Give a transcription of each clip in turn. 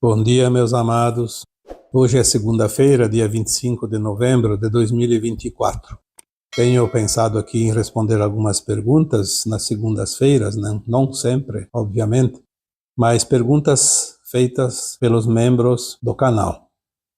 Bom dia, meus amados. Hoje é segunda-feira, dia 25 de novembro de 2024. Tenho pensado aqui em responder algumas perguntas nas segundas-feiras, não sempre, obviamente, mas perguntas feitas pelos membros do canal.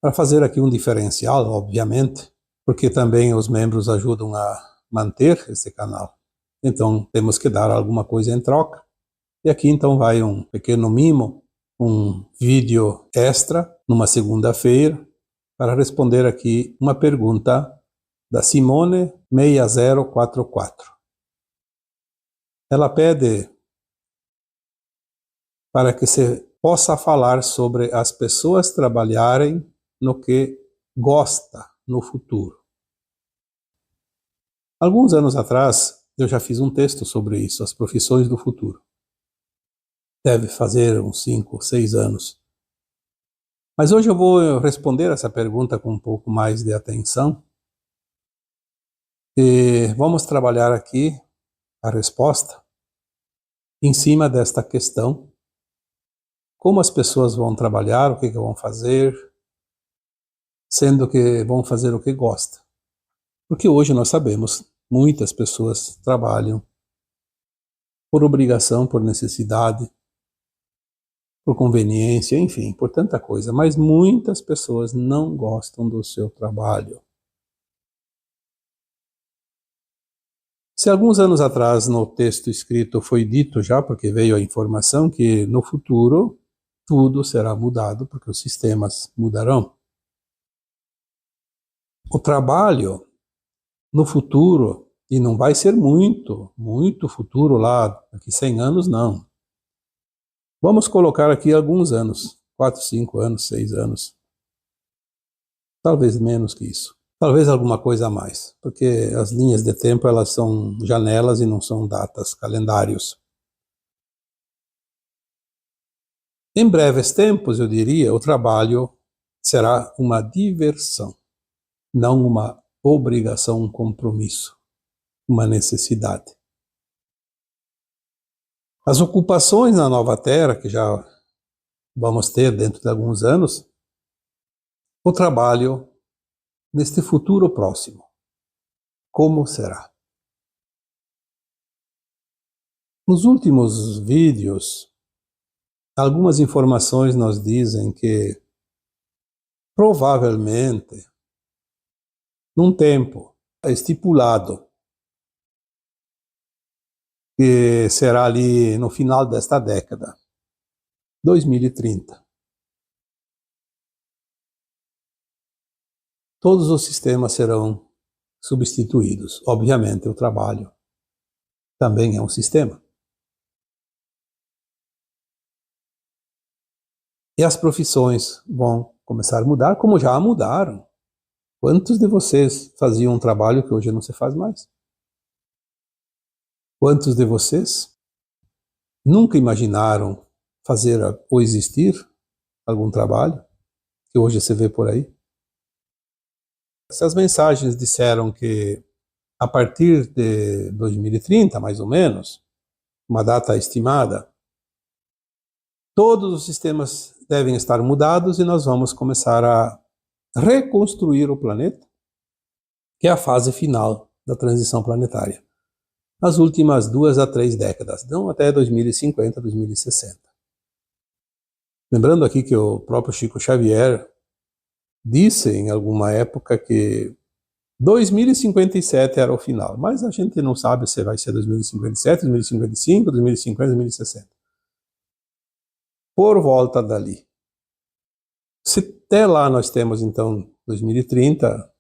Para fazer aqui um diferencial, obviamente, porque também os membros ajudam a manter esse canal. Então, temos que dar alguma coisa em troca. E aqui então vai um pequeno mimo, um vídeo extra, numa segunda-feira, para responder aqui uma pergunta da Simone 6044. Ela pede para que se possa falar sobre as pessoas trabalharem no que gosta no futuro. Alguns anos atrás, eu já fiz um texto sobre isso, as profissões do futuro. Deve fazer uns 5 ou 6 anos. Mas hoje eu vou responder essa pergunta com um pouco mais de atenção. E vamos trabalhar aqui a resposta em cima desta questão. Como as pessoas vão trabalhar, o que vão fazer, sendo que vão fazer o que gostam. Porque hoje nós sabemos, muitas pessoas trabalham por obrigação, por necessidade, por conveniência, enfim, por tanta coisa. Mas muitas pessoas não gostam do seu trabalho. Se alguns anos atrás no texto escrito foi dito já, porque veio a informação que no futuro tudo será mudado, porque os sistemas mudarão. O trabalho no futuro, e não vai ser muito futuro lá, daqui 100 anos não. Vamos colocar aqui alguns anos, 4, 5 anos, 6 anos. Talvez menos que isso. Talvez alguma coisa a mais, porque as linhas de tempo elas são janelas e não são datas, calendários. Em breves tempos, eu diria, o trabalho será uma diversão, não uma obrigação, um compromisso, uma necessidade. As ocupações na nova terra, que já vamos ter dentro de alguns anos, o trabalho neste futuro próximo, como será? Nos últimos vídeos, algumas informações nos dizem que, provavelmente, num tempo estipulado, que será ali no final desta década, 2030, todos os sistemas serão substituídos. Obviamente, o trabalho também é um sistema. E as profissões vão começar a mudar, como já mudaram. Quantos de vocês faziam um trabalho que hoje não se faz mais? Quantos de vocês nunca imaginaram fazer ou existir algum trabalho que hoje se vê por aí? Essas mensagens disseram que a partir de 2030, mais ou menos, uma data estimada, todos os sistemas devem estar mudados e nós vamos começar a reconstruir o planeta, que é a fase final da transição planetária. Nas últimas 2 a 3 décadas, não até 2050, 2060. Lembrando aqui que o próprio Chico Xavier disse em alguma época que 2057 era o final, mas a gente não sabe se vai ser 2057, 2055, 2050, 2060. Por volta dali. Se até lá nós temos então 2030,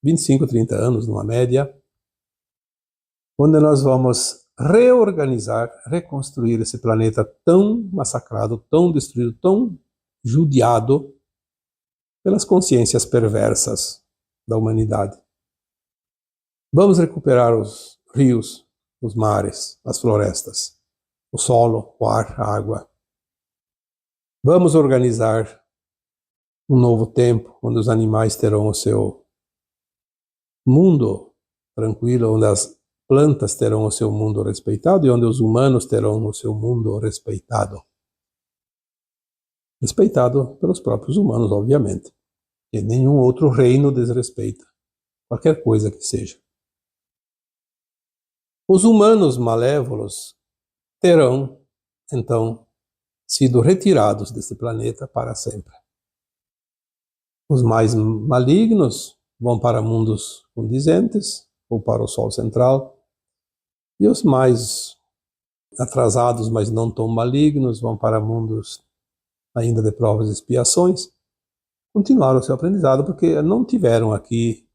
25, 30 anos numa média, onde nós vamos reorganizar, reconstruir esse planeta tão massacrado, tão destruído, tão judiado pelas consciências perversas da humanidade. Vamos recuperar os rios, os mares, as florestas, o solo, o ar, a água. Vamos organizar um novo tempo, onde os animais terão o seu mundo tranquilo, onde as plantas terão o seu mundo respeitado e onde os humanos terão o seu mundo respeitado. respeitado pelos próprios humanos, obviamente. E nenhum outro reino desrespeita, qualquer coisa que seja. Os humanos malévolos terão, então, sido retirados desse planeta para sempre. Os mais malignos vão para mundos condizentes, ou para o Sol central, e os mais atrasados, mas não tão malignos, vão para mundos ainda de provas e expiações, continuaram o seu aprendizado porque não tiveram aqui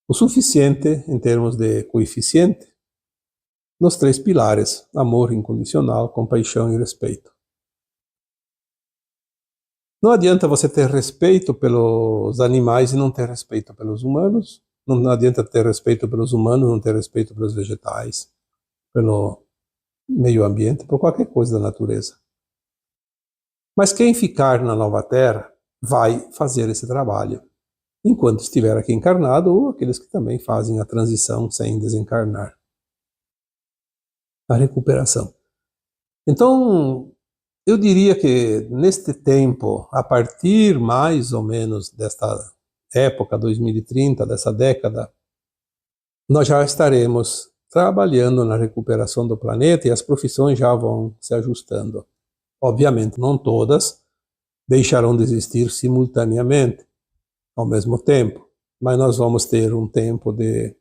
o suficiente em termos de coeficiente nos 3 pilares: amor incondicional, compaixão e respeito. Não adianta você ter respeito pelos animais e não ter respeito pelos humanos. Não adianta ter respeito pelos humanos e não ter respeito pelos vegetais, pelo meio ambiente, por qualquer coisa da natureza. Mas quem ficar na nova Terra vai fazer esse trabalho, enquanto estiver aqui encarnado, ou aqueles que também fazem a transição sem desencarnar. A recuperação. Então, eu diria que neste tempo, a partir mais ou menos desta época, 2030, dessa década, nós já estaremos trabalhando na recuperação do planeta e as profissões já vão se ajustando. Obviamente, não todas deixarão de existir simultaneamente, ao mesmo tempo, mas nós vamos ter um tempo de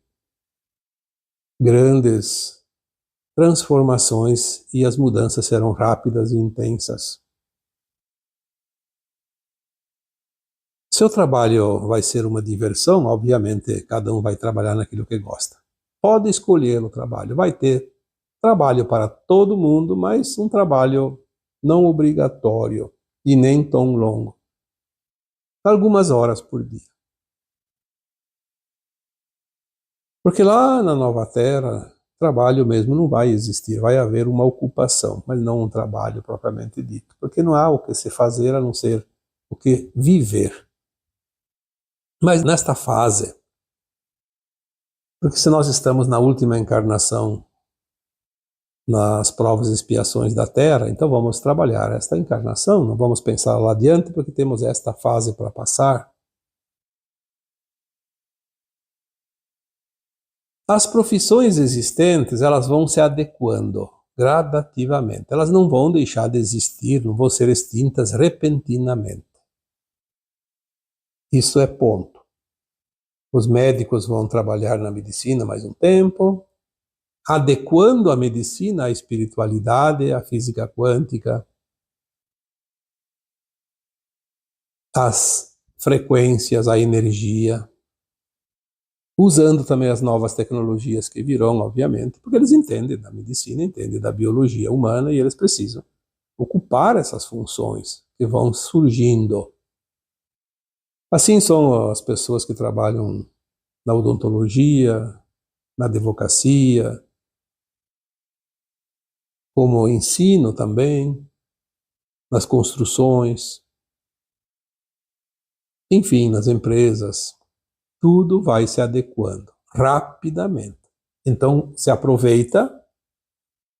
grandes transformações e as mudanças serão rápidas e intensas. Seu trabalho vai ser uma diversão, obviamente cada um vai trabalhar naquilo que gosta. Pode escolher o trabalho, vai ter trabalho para todo mundo, mas um trabalho não obrigatório e nem tão longo. Algumas horas por dia. Porque lá na Nova Terra, trabalho mesmo não vai existir, vai haver uma ocupação, mas não um trabalho propriamente dito, porque não há o que se fazer a não ser o que viver. Mas nesta fase, porque se nós estamos na última encarnação nas provas e expiações da Terra, então vamos trabalhar esta encarnação, não vamos pensar lá adiante porque temos esta fase para passar. As profissões existentes, elas vão se adequando gradativamente. Elas não vão deixar de existir, não vão ser extintas repentinamente. Isso é ponto. Os médicos vão trabalhar na medicina mais um tempo, adequando a medicina à espiritualidade, à física quântica, às frequências, à energia, usando também as novas tecnologias que virão, obviamente, porque eles entendem da medicina, entendem da biologia humana e eles precisam ocupar essas funções que vão surgindo. Assim são as pessoas que trabalham na odontologia, na advocacia, como ensino também, nas construções, enfim, nas empresas. Tudo vai se adequando rapidamente. Então, se aproveita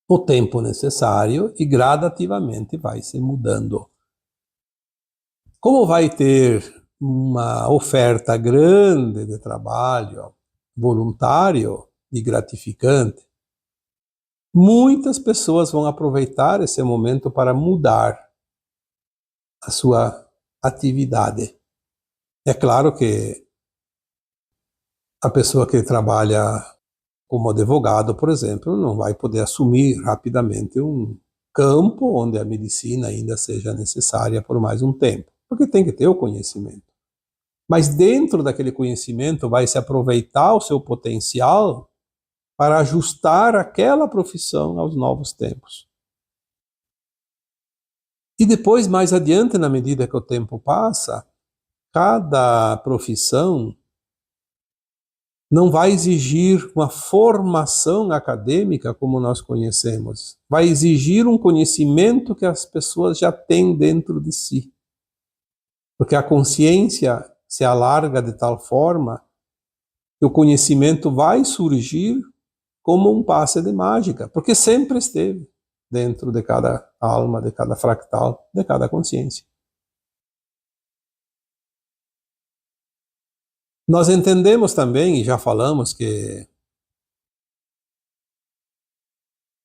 o tempo necessário e gradativamente vai se mudando. Como vai ter uma oferta grande de trabalho voluntário e gratificante, muitas pessoas vão aproveitar esse momento para mudar a sua atividade. É claro que a pessoa que trabalha como advogado, por exemplo, não vai poder assumir rapidamente um campo onde a medicina ainda seja necessária por mais um tempo, porque tem que ter o conhecimento. Mas dentro daquele conhecimento vai se aproveitar o seu potencial para ajustar aquela profissão aos novos tempos. E depois, mais adiante, na medida que o tempo passa, cada profissão não vai exigir uma formação acadêmica como nós conhecemos. Vai exigir um conhecimento que as pessoas já têm dentro de si. Porque a consciência se alarga de tal forma que o conhecimento vai surgir como um passe de mágica, porque sempre esteve. dentro de cada alma, de cada fractal, de cada consciência. Nós entendemos também, e já falamos, que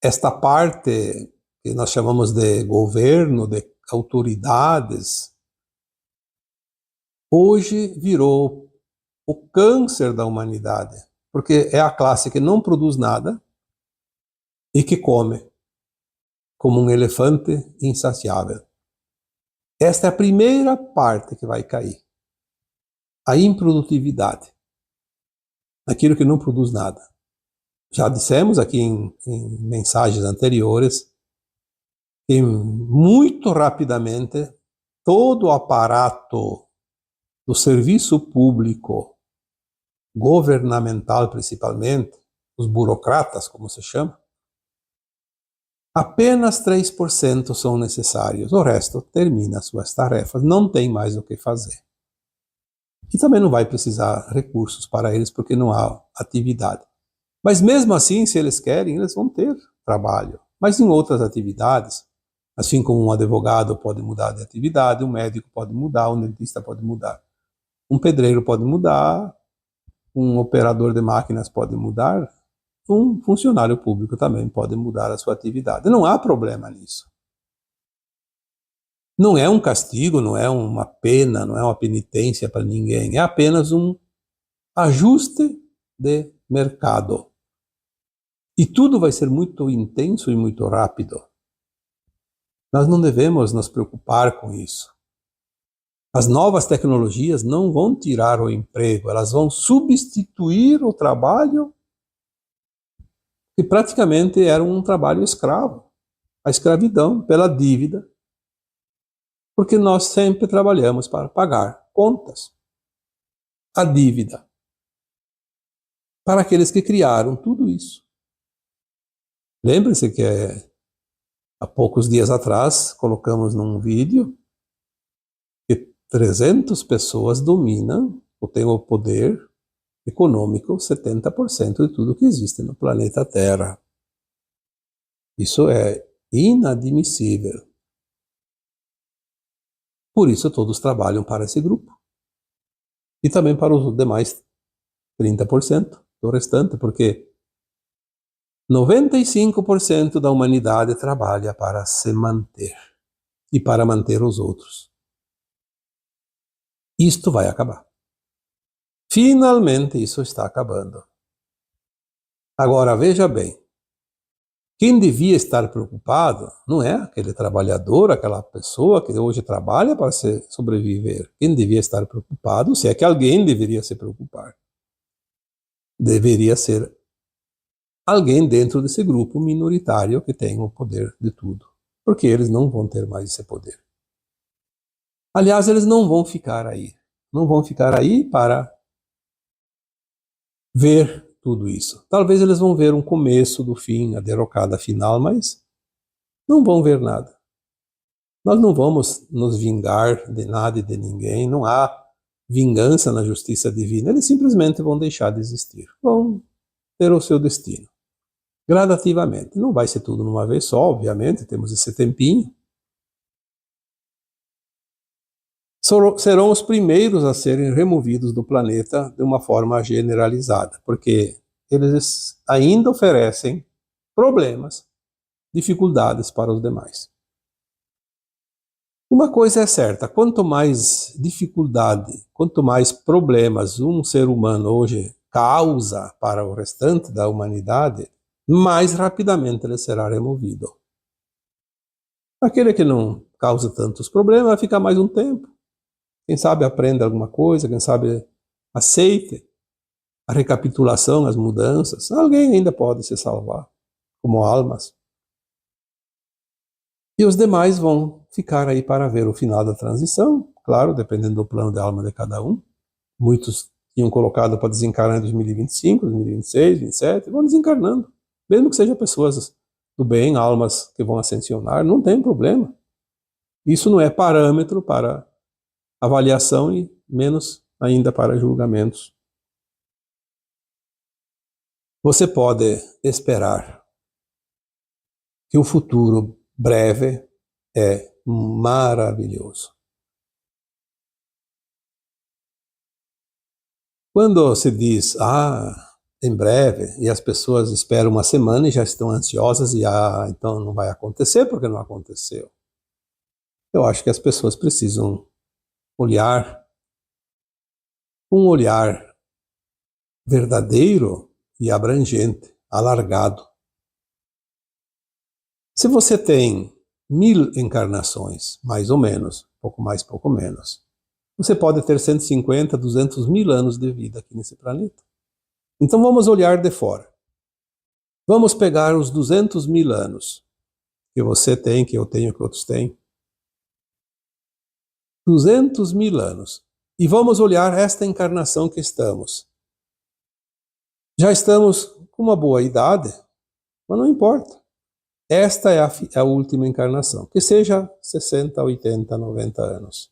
esta parte que nós chamamos de governo, de autoridades, hoje virou o câncer da humanidade, porque é a classe que não produz nada e que come como um elefante insaciável. Esta é a primeira parte que vai cair. A improdutividade. Aquilo que não produz nada. Já dissemos aqui em mensagens anteriores que muito rapidamente todo o aparato do serviço público, governamental principalmente, os burocratas, como se chama, apenas 3% são necessários. O resto termina suas tarefas, não tem mais o que fazer. E também não vai precisar recursos para eles, porque não há atividade. Mas mesmo assim, se eles querem, eles vão ter trabalho. Mas em outras atividades, assim como um advogado pode mudar de atividade, um médico pode mudar, um dentista pode mudar, um pedreiro pode mudar, um operador de máquinas pode mudar, um funcionário público também pode mudar a sua atividade. Não há problema nisso. Não é um castigo, não é uma pena, não é uma penitência para ninguém. É apenas um ajuste de mercado. E tudo vai ser muito intenso e muito rápido. Nós não devemos nos preocupar com isso. As novas tecnologias não vão tirar o emprego, elas vão substituir o trabalho que praticamente era um trabalho escravo. A escravidão pela dívida, porque nós sempre trabalhamos para pagar contas. A dívida. Para aqueles que criaram tudo isso. Lembre-se que há poucos dias atrás colocamos num vídeo que 300 pessoas dominam ou têm o poder econômico 70% de tudo que existe no planeta Terra. Isso é inadmissível. Por isso todos trabalham para esse grupo. E também para os demais 30% do restante, porque 95% da humanidade trabalha para se manter e para manter os outros. Isto vai acabar. Finalmente isso está acabando. Agora veja bem, quem devia estar preocupado não é aquele trabalhador, aquela pessoa que hoje trabalha para sobreviver. Quem devia estar preocupado, se é que alguém deveria se preocupar, deveria ser alguém dentro desse grupo minoritário que tem o poder de tudo, porque eles não vão ter mais esse poder. Aliás, eles não vão ficar aí. Não vão ficar aí para ver tudo isso. Talvez eles vão ver um começo do fim, a derrocada final, mas não vão ver nada. Nós não vamos nos vingar de nada e de ninguém, não há vingança na justiça divina, eles simplesmente vão deixar de existir, vão ter o seu destino, gradativamente. Não vai ser tudo numa vez só, obviamente, temos esse tempinho. Serão os primeiros a serem removidos do planeta de uma forma generalizada, porque eles ainda oferecem problemas, dificuldades para os demais. Uma coisa é certa, quanto mais dificuldade, quanto mais problemas um ser humano hoje causa para o restante da humanidade, mais rapidamente ele será removido. Aquele que não causa tantos problemas vai ficar mais um tempo. Quem sabe aprenda alguma coisa, quem sabe aceite a recapitulação, as mudanças. Alguém ainda pode se salvar, como almas. E os demais vão ficar aí para ver o final da transição, claro, dependendo do plano de alma de cada um. Muitos tinham colocado para desencarnar em 2025, 2026, 2027, vão desencarnando. Mesmo que sejam pessoas do bem, almas que vão ascensionar, não tem problema. Isso não é parâmetro para avaliação e menos ainda para julgamentos. Você pode esperar que o futuro breve é maravilhoso. Quando se diz, em breve, e as pessoas esperam uma semana e já estão ansiosas e, então não vai acontecer porque não aconteceu. Eu acho que as pessoas precisam olhar, um olhar verdadeiro e abrangente, alargado. Se você tem 1000 encarnações, mais ou menos, pouco mais, pouco menos, você pode ter 150, 200 mil anos de vida aqui nesse planeta. Então vamos olhar de fora. Vamos pegar os 200 mil anos que você tem, que eu tenho, que outros têm. 200 mil anos. E vamos olhar esta encarnação que estamos. Já estamos com uma boa idade, mas não importa. Esta é a última encarnação. Que seja 60, 80, 90 anos.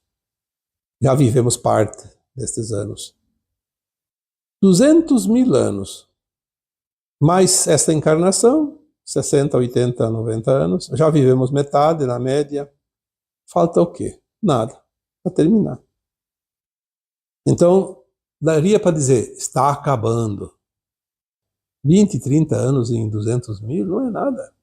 Já vivemos parte destes anos. 200 mil anos. Mais esta encarnação, 60, 80, 90 anos. Já vivemos metade, na média. Falta o quê? Nada. Para terminar. Então, daria para dizer, está acabando. 20, 30 anos em 200 mil não é nada.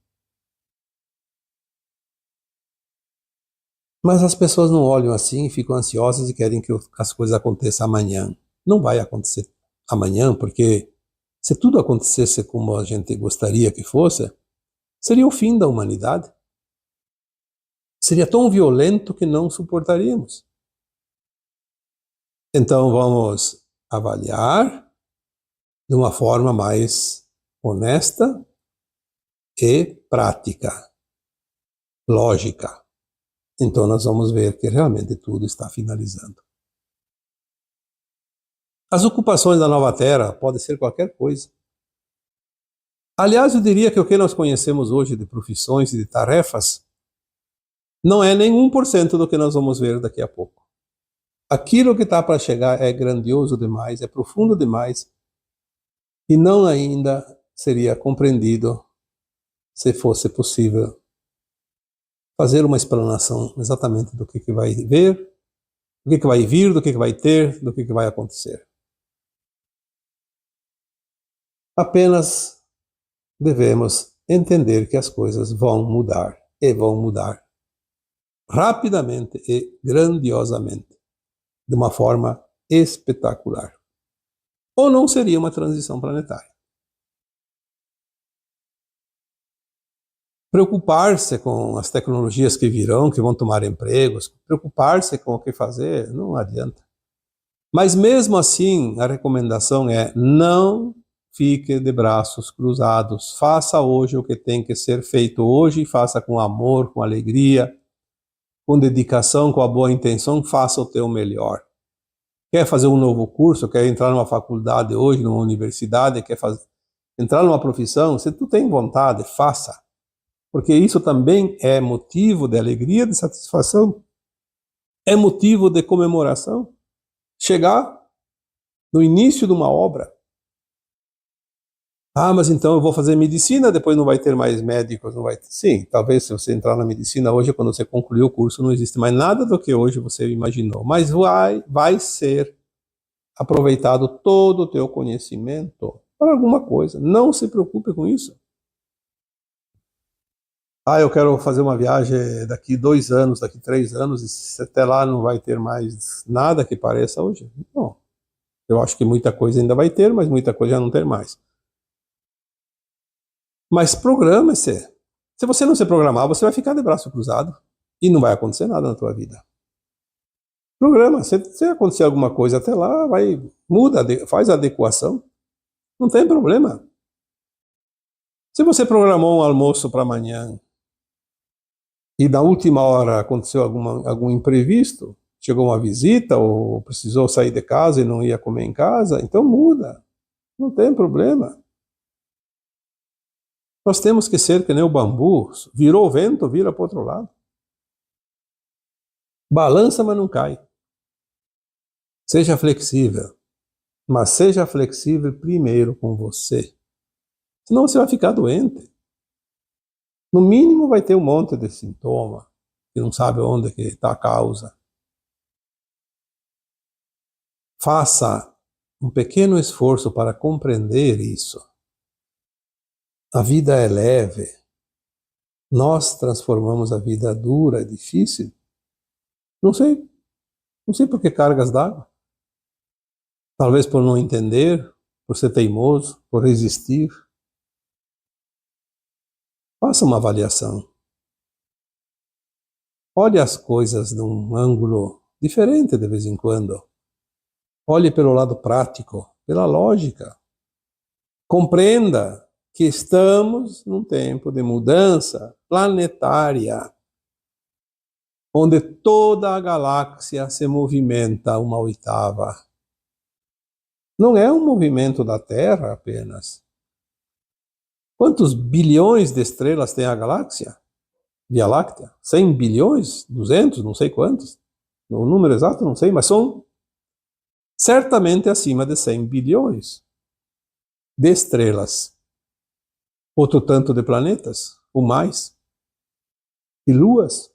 Mas as pessoas não olham assim, ficam ansiosas e querem que as coisas aconteçam amanhã. Não vai acontecer amanhã, porque se tudo acontecesse como a gente gostaria que fosse, seria o fim da humanidade. Seria tão violento que não suportaríamos. Então vamos avaliar de uma forma mais honesta e prática, lógica. Então nós vamos ver que realmente tudo está finalizando. As ocupações da nova Terra podem ser qualquer coisa. Aliás, eu diria que o que nós conhecemos hoje de profissões e de tarefas não é nem 1% do que nós vamos ver daqui a pouco. Aquilo que está para chegar é grandioso demais, é profundo demais, e não ainda seria compreendido se fosse possível fazer uma explanação exatamente do que vai ver, do que vai vir, do que vai ter, do que vai acontecer. Apenas devemos entender que as coisas vão mudar, e vão mudar rapidamente e grandiosamente, de uma forma espetacular. Ou não seria uma transição planetária. Preocupar-se com as tecnologias que virão, que vão tomar empregos, preocupar-se com o que fazer, não adianta. Mas mesmo assim, a recomendação é não fique de braços cruzados. Faça hoje o que tem que ser feito hoje, faça com amor, com alegria, com dedicação, com a boa intenção, faça o teu melhor. Quer fazer um novo curso, quer entrar numa faculdade hoje, numa universidade, quer entrar numa profissão, se tu tem vontade, faça. Porque isso também é motivo de alegria, de satisfação, é motivo de comemoração. Chegar no início de uma obra. Mas então eu vou fazer medicina, depois não vai ter mais médicos, não vai ter. Sim, talvez se você entrar na medicina hoje, quando você concluir o curso, não existe mais nada do que hoje você imaginou, mas vai ser aproveitado todo o teu conhecimento para alguma coisa. Não se preocupe com isso. Eu quero fazer uma viagem daqui 2 anos, daqui 3 anos, e até lá não vai ter mais nada que pareça hoje. Não. Eu acho que muita coisa ainda vai ter, mas muita coisa já não ter mais. Mas programa-se. Se você não se programar, você vai ficar de braço cruzado e não vai acontecer nada na tua vida. Programa. Se acontecer alguma coisa até lá, muda, faz a adequação. Não tem problema. Se você programou um almoço para amanhã e na última hora aconteceu algum imprevisto, chegou uma visita ou precisou sair de casa e não ia comer em casa, então muda. Não tem problema. Nós temos que ser que nem o bambu, virou o vento, vira para o outro lado. Balança, mas não cai. Seja flexível, mas seja flexível primeiro com você. Senão você vai ficar doente. No mínimo vai ter um monte de sintoma, que não sabe onde que está a causa. Faça um pequeno esforço para compreender isso. A vida é leve. Nós transformamos a vida dura e difícil. Não sei por que cargas d'água. Talvez por não entender, por ser teimoso, por resistir. Faça uma avaliação. Olhe as coisas de um ângulo diferente de vez em quando. Olhe pelo lado prático, pela lógica. Compreenda que estamos num tempo de mudança planetária, onde toda a galáxia se movimenta uma oitava. Não é um movimento da Terra apenas. Quantos bilhões de estrelas tem a galáxia? Via Láctea? 100 bilhões? 200? Não sei quantos. O número exato não sei, mas são certamente acima de 100 bilhões de estrelas. Outro tanto de planetas, ou mais, e luas.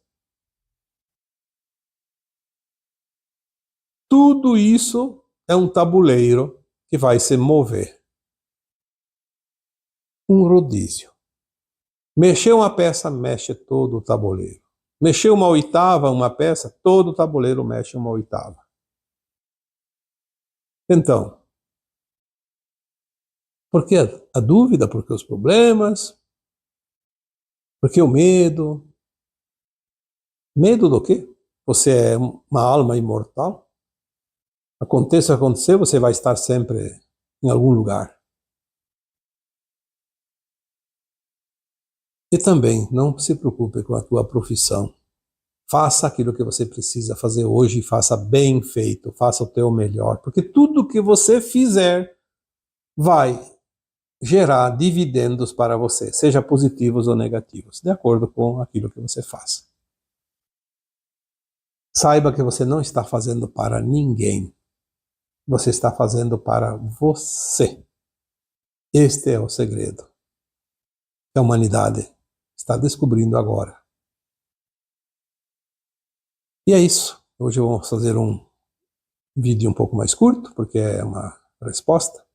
Tudo isso é um tabuleiro que vai se mover. Um rodízio. Mexeu uma peça, mexe todo o tabuleiro. Mexeu uma oitava, uma peça, todo o tabuleiro mexe uma oitava. Então, por que a dúvida? Por que os problemas? Por que o medo? Medo do quê? Você é uma alma imortal? Aconteça o que acontecer, você vai estar sempre em algum lugar. E também, não se preocupe com a tua profissão. Faça aquilo que você precisa fazer hoje, faça bem feito, faça o teu melhor, porque tudo que você fizer vai gerar dividendos para você, seja positivos ou negativos, de acordo com aquilo que você faz. Saiba que você não está fazendo para ninguém, você está fazendo para você. Este é o segredo que a humanidade está descobrindo agora. E é isso. Hoje vamos fazer um vídeo um pouco mais curto, porque é uma resposta.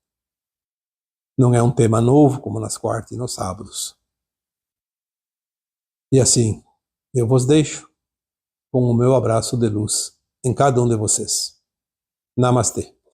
Não é um tema novo, como nas quartas e nos sábados. E assim, eu vos deixo com o meu abraço de luz em cada um de vocês. Namastê.